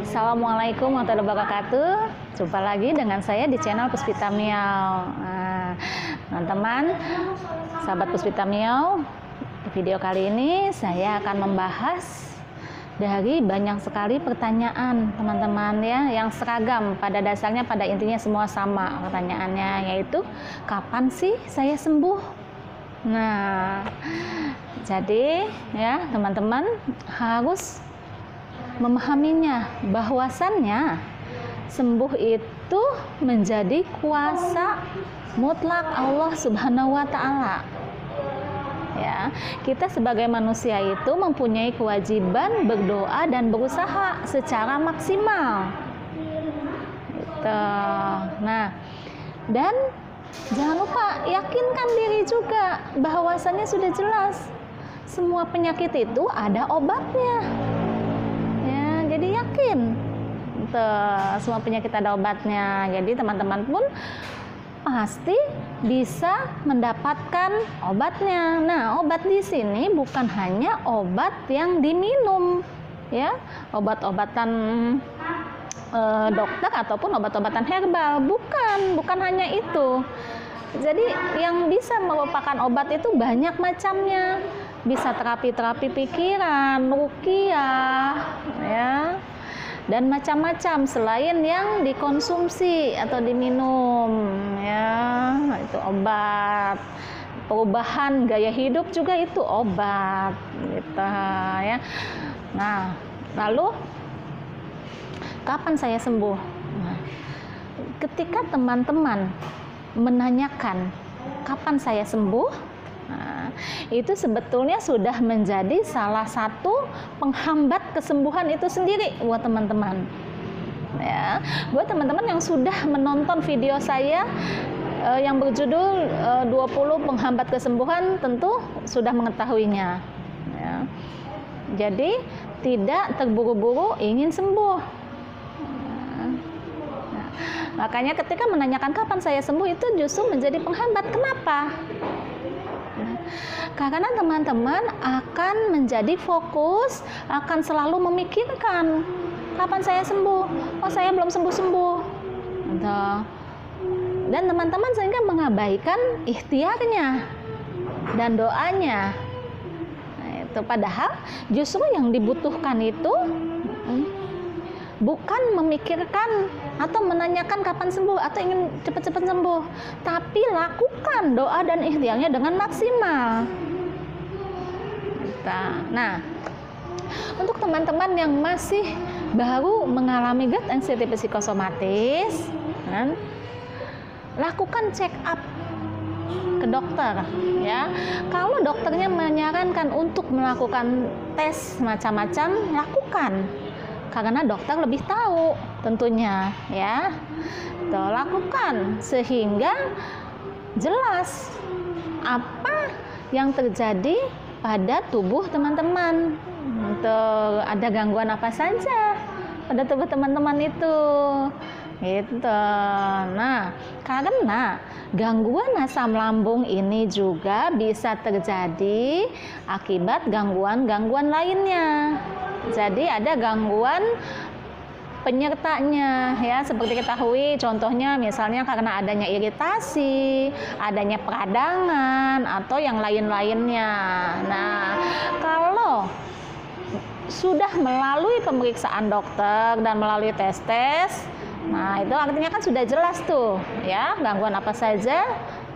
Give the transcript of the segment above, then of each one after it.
Assalamualaikum warahmatullahi wabarakatuh. Jumpa lagi dengan saya di channel Puspita Miau. Teman-teman, sahabat Puspita Miau, di video kali ini saya akan membahas dari banyak sekali pertanyaan teman-teman ya, yang seragam. Pada dasarnya, pada intinya semua sama pertanyaannya, yaitu kapan sih saya sembuh? Nah, jadi ya teman-teman harus memahaminya, bahwasannya sembuh itu menjadi kuasa mutlak Allah Subhanahu wa Ta'ala. Ya, kita sebagai manusia itu mempunyai kewajiban berdoa dan berusaha secara maksimal. Gitu. Nah, dan jangan lupa yakinkan diri juga bahwasannya sudah jelas semua penyakit itu ada obatnya. Jadi yakin semua penyakit ada obatnya. Jadi teman-teman pun pasti bisa mendapatkan obatnya. Nah, obat di sini bukan hanya obat yang diminum, ya, obat-obatan dokter ataupun obat-obatan herbal, bukan hanya itu. Jadi yang bisa merupakan obat itu banyak macamnya. Bisa terapi-terapi pikiran, ruqyah, ya, dan macam-macam selain yang dikonsumsi atau diminum, ya, itu obat. Perubahan gaya hidup juga itu obat, gitu ya. Nah, lalu kapan saya sembuh? Nah, ketika teman-teman menanyakan kapan saya sembuh, nah, itu sebetulnya sudah menjadi salah satu penghambat kesembuhan itu sendiri buat teman-teman. Ya, buat teman-teman yang sudah menonton video saya yang berjudul 20 penghambat kesembuhan, tentu sudah mengetahuinya. Ya. Jadi tidak terburu-buru ingin sembuh. Nah, makanya ketika menanyakan kapan saya sembuh itu justru menjadi penghambat. Kenapa? Karena teman-teman akan menjadi fokus, akan selalu memikirkan kapan saya sembuh. Oh, saya belum sembuh-sembuh. Dan teman-teman sehingga mengabaikan ikhtiarnya dan doanya. Nah, itu padahal justru yang dibutuhkan itu bukan memikirkan atau menanyakan kapan sembuh atau ingin cepat-cepat sembuh, tapi lakukan doa dan ikhtiarnya dengan maksimal. Nah, untuk teman-teman yang masih baru mengalami GERD anxiety psikosomatis, kan, lakukan check up ke dokter ya. Kalau dokternya menyarankan untuk melakukan tes macam-macam, lakukan. Karena dokter lebih tahu tentunya ya. Tuh, lakukan sehingga jelas apa yang terjadi pada tubuh teman-teman. Ada gangguan apa saja pada tubuh teman-teman itu. Gitu. Nah, karena gangguan asam lambung ini juga bisa terjadi akibat gangguan-gangguan lainnya. Jadi ada gangguan penyertanya ya, seperti ketahui contohnya misalnya karena adanya iritasi, adanya peradangan atau yang lain-lainnya. Nah, kalau sudah melalui pemeriksaan dokter dan melalui tes-tes, nah itu artinya kan sudah jelas tuh ya gangguan apa saja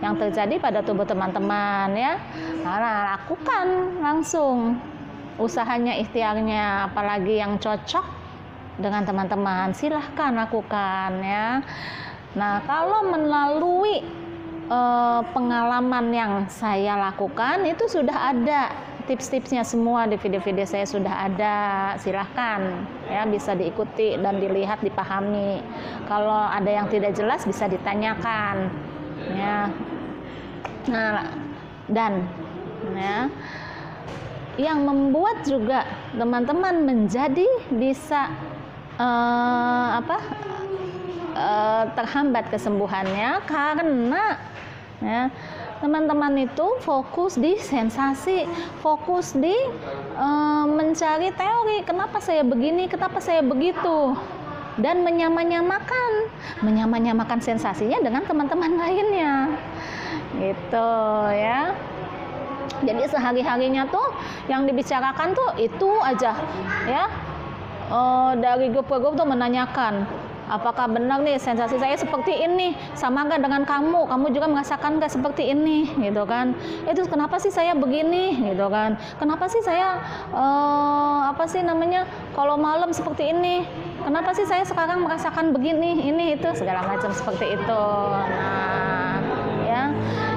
yang terjadi pada tubuh teman-teman ya. Nah, lakukan langsung usahanya, ikhtiarnya, apalagi yang cocok dengan teman-teman, silahkan lakukan ya. Nah, kalau melalui pengalaman yang saya lakukan itu sudah ada tips-tipsnya semua di video-video saya, sudah ada, silahkan ya, bisa diikuti dan dilihat, dipahami. Kalau ada yang tidak jelas bisa ditanyakan ya. Nah, dan ya, yang membuat juga teman-teman menjadi bisa terhambat kesembuhannya karena Ya, teman-teman itu fokus di sensasi, fokus di mencari teori, kenapa saya begini, kenapa saya begitu, dan menyamakan sensasinya dengan teman-teman lainnya, gitu ya. Jadi sehari-harinya tuh yang dibicarakan tuh itu aja, ya. Dari grup ke grup tuh menanyakan, apakah benar nih sensasi saya seperti ini, sama nggak dengan kamu juga merasakan nggak seperti ini, gitu kan. Itu kenapa sih saya begini, gitu kan. Kenapa sih saya kalau malam seperti ini, kenapa sih saya sekarang merasakan begini, ini itu segala macam seperti itu.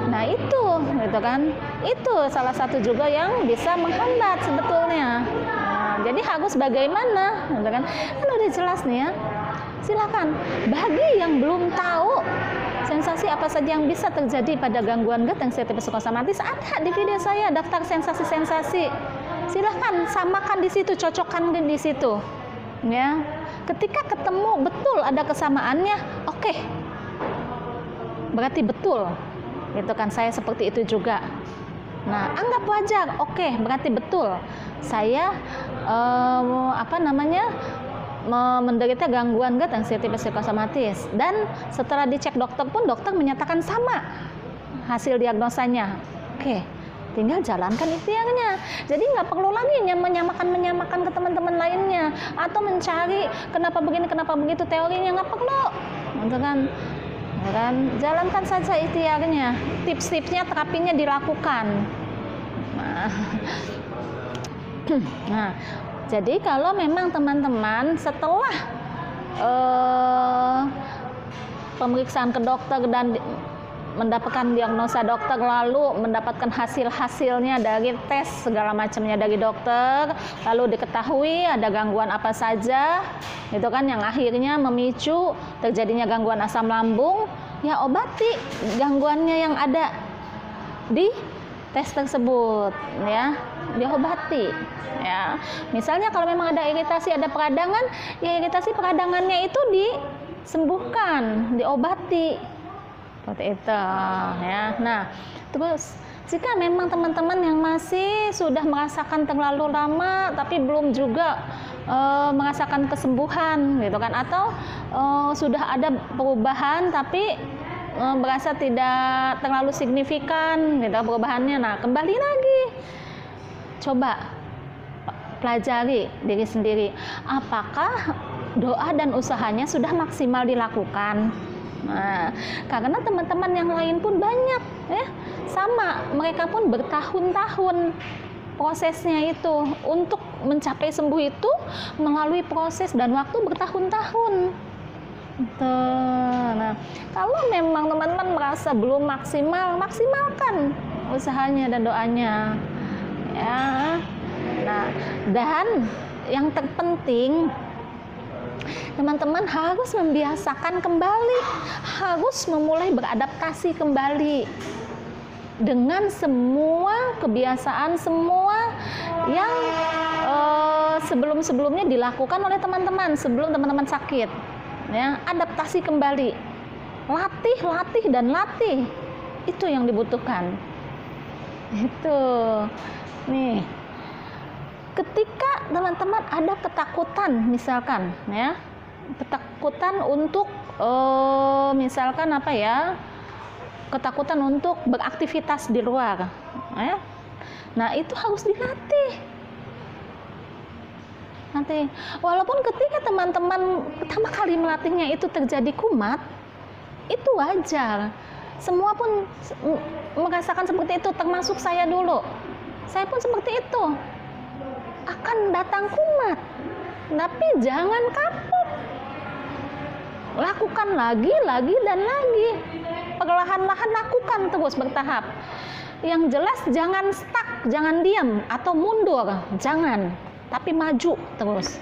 Nah itu, gitu kan. Itu salah satu juga yang bisa menghambat sebetulnya. Jadi harus bagaimana, gitu kan. Kan udah jelas nih ya. Silakan, bagi yang belum tahu sensasi apa saja yang bisa terjadi pada gangguan GERD yang sensitif psikosomatis, ada di video saya daftar sensasi-sensasi. Silakan samakan di situ, cocokkan di situ. Ya. Ketika ketemu betul ada kesamaannya, oke. Berarti betul. Gitu kan, saya seperti itu juga. Nah, anggap wajar, oke, berarti betul. Saya menderita gangguan GERD yang sensitif psikosomatis, dan setelah dicek dokter pun dokter menyatakan sama hasil diagnosanya. Oke, tinggal jalankan ikhtiarnya. Jadi nggak perlu lagi menyamakan ke teman-teman lainnya atau mencari kenapa begini kenapa begitu teorinya, nggak perlu, gitu kan. Jalankan saja ikhtiarnya, tips-tipsnya, terapinya dilakukan. Nah, jadi kalau memang teman-teman setelah pemeriksaan ke dokter dan mendapatkan diagnosa dokter, lalu mendapatkan hasilnya dari tes segala macamnya dari dokter, lalu diketahui ada gangguan apa saja, itu kan yang akhirnya memicu terjadinya gangguan asam lambung, ya obati gangguannya yang ada di tes tersebut, ya diobati. Ya, misalnya kalau memang ada iritasi, ada peradangan, ya iritasi peradangannya itu disembuhkan, diobati. Seperti itu ya. Nah, terus jika memang teman-teman yang masih sudah merasakan terlalu lama tapi belum juga merasakan kesembuhan, gitu kan, atau sudah ada perubahan tapi berasa tidak terlalu signifikan, gitu perubahannya. Nah, kembali lagi, coba pelajari diri sendiri, apakah doa dan usahanya sudah maksimal dilakukan. Nah, karena teman-teman yang lain pun banyak, ya, sama, mereka pun bertahun-tahun prosesnya itu untuk mencapai sembuh itu melalui proses dan waktu bertahun-tahun. Nah, kalau memang teman-teman merasa belum maksimal, maksimalkan usahanya dan doanya, ya. Nah, dan yang terpenting, teman-teman harus membiasakan kembali, harus memulai beradaptasi kembali dengan semua kebiasaan, semua yang sebelum-sebelumnya dilakukan oleh teman-teman sebelum teman-teman sakit. Ya, adaptasi kembali, latih dan latih, itu yang dibutuhkan. Itu, nih. Ketika teman-teman ada ketakutan, misalkan, ya, ketakutan untuk, misalkan apa ya, ketakutan untuk beraktivitas di luar, ya. Nah, itu harus dilatih. Nanti, walaupun ketika teman-teman pertama kali melatihnya itu terjadi kumat, itu wajar. Semua pun merasakan seperti itu, termasuk saya dulu. Saya pun seperti itu. Akan datang kumat, tapi jangan kapok. Lakukan lagi dan lagi. Perlahan-lahan lakukan terus bertahap. Yang jelas jangan stuck, jangan diam atau mundur, jangan, tapi maju terus.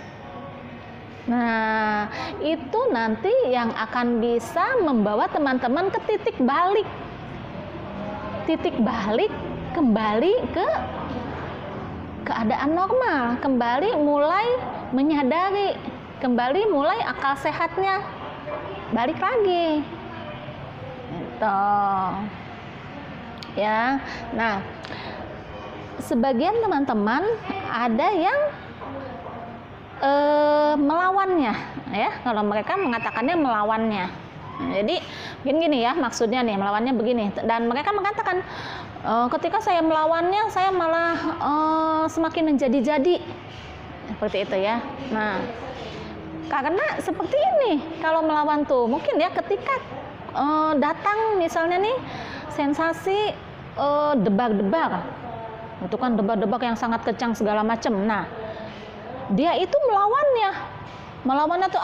Nah, itu nanti yang akan bisa membawa teman-teman ke titik balik. Titik balik kembali ke keadaan normal, kembali mulai menyadari, kembali mulai akal sehatnya balik lagi. Gitu. ya. Nah, sebagian teman-teman ada yang melawannya, ya. Kalau mereka mengatakannya melawannya. Jadi gini ya, maksudnya nih melawannya begini. Dan mereka mengatakan ketika saya melawannya, saya malah semakin menjadi-jadi, seperti itu ya. Nah, karena seperti ini, kalau melawan tuh mungkin ya ketika datang misalnya nih sensasi debar-debar, itu kan debar-debar yang sangat kencang segala macam. Nah, dia itu melawannya tuh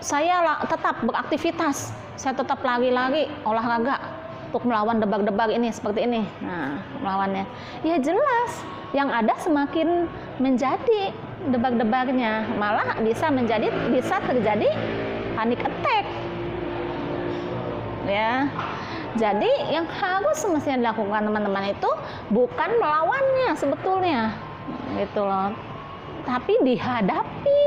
saya tetap beraktivitas, saya tetap lari-lari, olahraga untuk melawan debar-debar ini seperti ini. Nah, melawannya, ya jelas yang ada semakin menjadi debar-debarnya, malah bisa terjadi panic attack, ya. Jadi yang harus semestinya dilakukan teman-teman itu bukan melawannya sebetulnya, gitu loh, tapi dihadapi,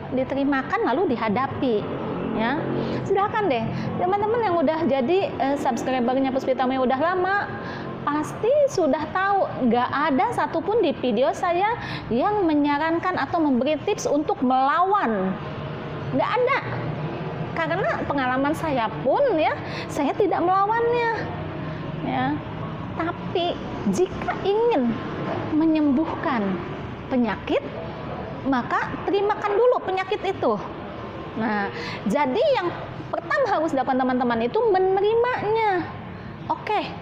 diterimakan lalu dihadapi, ya. Silakan deh teman-teman yang udah jadi subscribernya Puspita Mei udah lama, pasti sudah tahu nggak ada satupun di video saya yang menyarankan atau memberi tips untuk melawan, nggak ada. Karena pengalaman saya pun ya, saya tidak melawannya, ya. Tapi jika ingin menyembuhkan penyakit, maka terimakan dulu penyakit itu. Nah, jadi yang pertama harus dilakukan teman-teman itu menerimanya. Oke,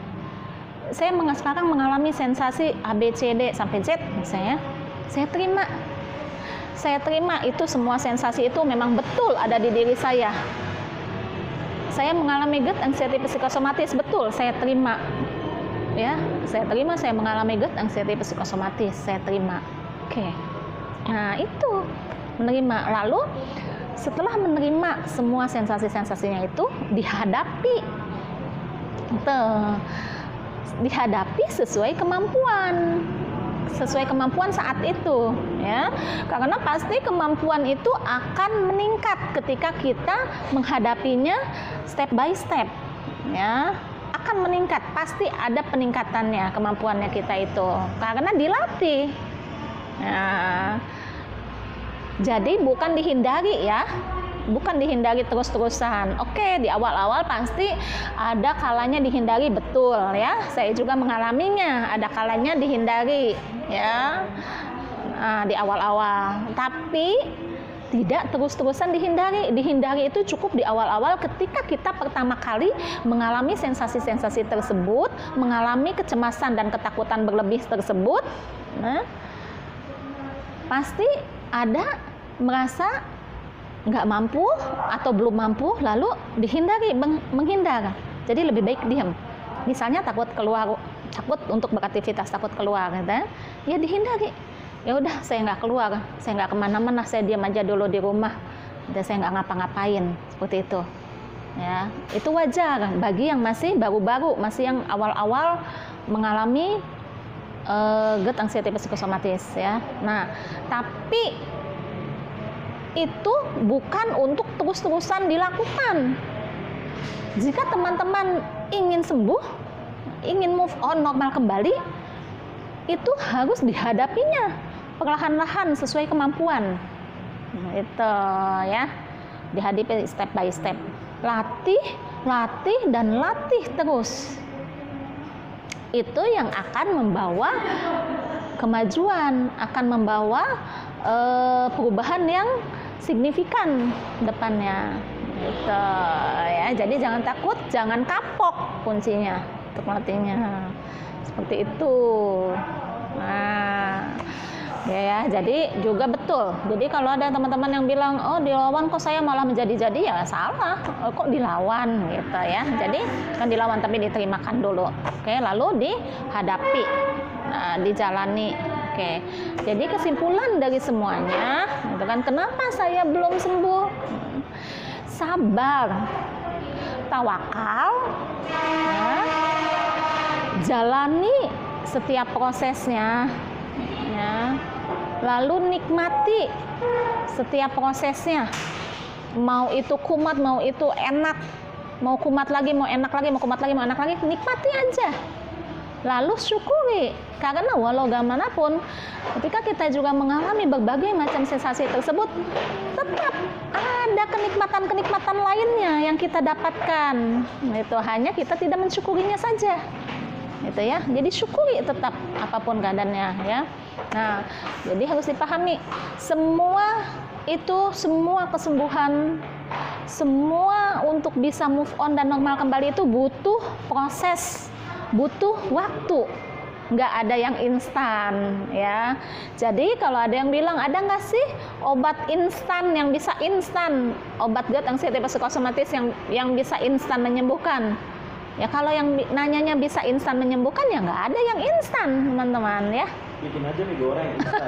saya sekarang mengalami sensasi A, B, C, D sampai Z misalnya, saya terima. Saya terima itu semua sensasi itu memang betul ada di diri saya. Saya mengalami GERD anxiety psikosomatis, betul, saya terima. Ya, saya terima saya mengalami GERD anxiety psikosomatis, saya terima. Oke. Nah, itu menerima. Lalu setelah menerima semua sensasi-sensasinya itu dihadapi. Dihadapi sesuai kemampuan saat itu, ya. Karena pasti kemampuan itu akan meningkat ketika kita menghadapinya step by step, ya. Akan meningkat, pasti ada peningkatannya kemampuannya kita itu karena dilatih. Nah, jadi bukan dihindari ya, bukan dihindari terus-terusan. Oke, di awal-awal pasti ada kalanya dihindari, betul ya. Saya juga mengalaminya, ada kalanya dihindari ya. Nah, di awal-awal. Tapi tidak terus-terusan dihindari. Dihindari itu cukup di awal-awal ketika kita pertama kali mengalami sensasi-sensasi tersebut, mengalami kecemasan dan ketakutan berlebih tersebut. Nah, pasti ada merasa nggak mampu atau belum mampu, lalu dihindari, menghindar. Jadi lebih baik diam. Misalnya takut untuk beraktivitas, takut keluar, gitu. Ya dihindari. Ya udah, saya nggak keluar, saya nggak kemana-mana, saya diam aja dulu di rumah, dan saya nggak ngapa-ngapain, seperti itu. Ya, itu wajar bagi yang masih baru-baru, masih yang awal-awal mengalami GERD anxiety psikosomatis, ya. Nah, tapi itu bukan untuk terus-terusan dilakukan. Jika teman-teman ingin sembuh, ingin move on, normal kembali, itu harus dihadapinya perlahan-lahan sesuai kemampuan. Nah, itu ya, dihadapi step by step. Latih dan latih terus. Itu yang akan membawa kemajuan, akan membawa perubahan yang signifikan depannya. Gitu ya. Jadi jangan takut, jangan kapok, kuncinya untuk melatihnya. Seperti itu. Nah, ya, jadi juga betul. Jadi kalau ada teman-teman yang bilang, oh dilawan kok saya malah menjadi-jadi, ya salah. Kok dilawan gitu ya. Jadi kan dilawan tapi diterimakan dulu. Oke, lalu dihadapi. Nah, dijalani. Oke. Jadi kesimpulan dari semuanya, gitu kan, kenapa saya belum sembuh? Sabar. Tawakal. Ya. Jalani setiap prosesnya, ya. Lalu nikmati setiap prosesnya, mau itu kumat, mau itu enak, mau kumat lagi, mau enak lagi, mau kumat lagi, mau enak lagi, nikmati aja. Lalu syukuri, karena walau bagaimanapun ketika kita juga mengalami berbagai macam sensasi tersebut, tetap ada kenikmatan-kenikmatan lainnya yang kita dapatkan. Itu hanya kita tidak mensyukurinya saja. Itu ya. Jadi syukuri tetap apapun keadaannya ya. Nah, jadi harus dipahami semua kesembuhan, semua untuk bisa move on dan normal kembali itu butuh proses, butuh waktu, nggak ada yang instan ya. Jadi kalau ada yang bilang ada nggak sih obat instan yang bisa instan, obat GERD anxiety psikosomatis yang bisa instan menyembuhkan? Ya kalau yang nanyanya bisa instan menyembuhkan ya nggak ada yang instan teman-teman ya. Bikin aja mie goreng instan.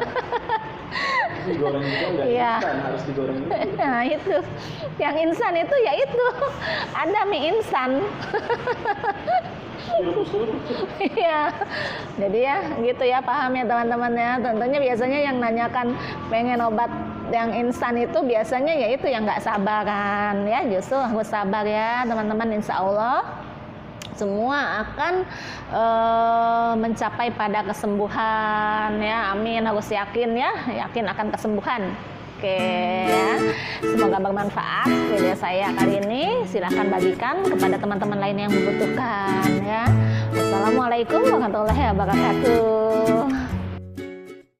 Mie goreng itu nggak instan, harus digoreng dulu. Nah itu, yang instan itu ya itu ada mie instan. Iya, jadi ya gitu ya, paham ya teman-teman ya. Tentunya biasanya yang nanyakan pengen obat yang instan itu biasanya ya itu yang nggak sabaran ya. Justru harus sabar ya teman-teman, insya Allah semua akan mencapai pada kesembuhan ya. Amin, harus yakin ya, yakin akan kesembuhan. Oke ya, semoga bermanfaat video saya kali ini. Silahkan bagikan kepada teman-teman lain yang membutuhkan ya. Wassalamualaikum warahmatullahi wabarakatuh.